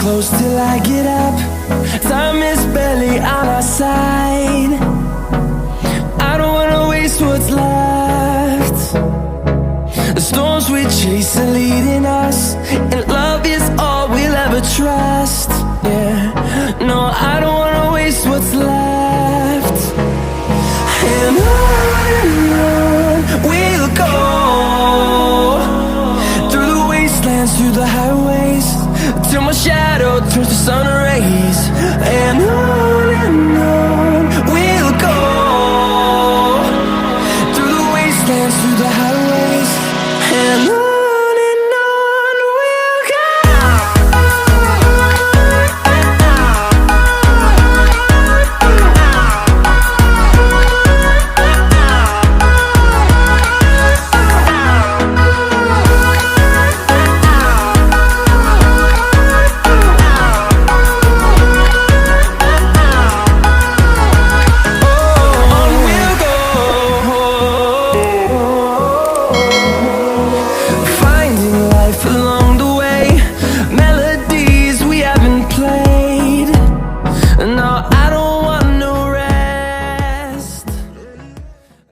close till I get up. Time is barely on our side. I don't wanna waste what's left. The storms we chase are leading us, and love is all we'll ever trust. Yeah, no, I don't wanna waste what's left. And on we'll go, through the wastelands, through the highways, till my shadow turns to sun rays. And on we'll go, through the wastelands, through the highways.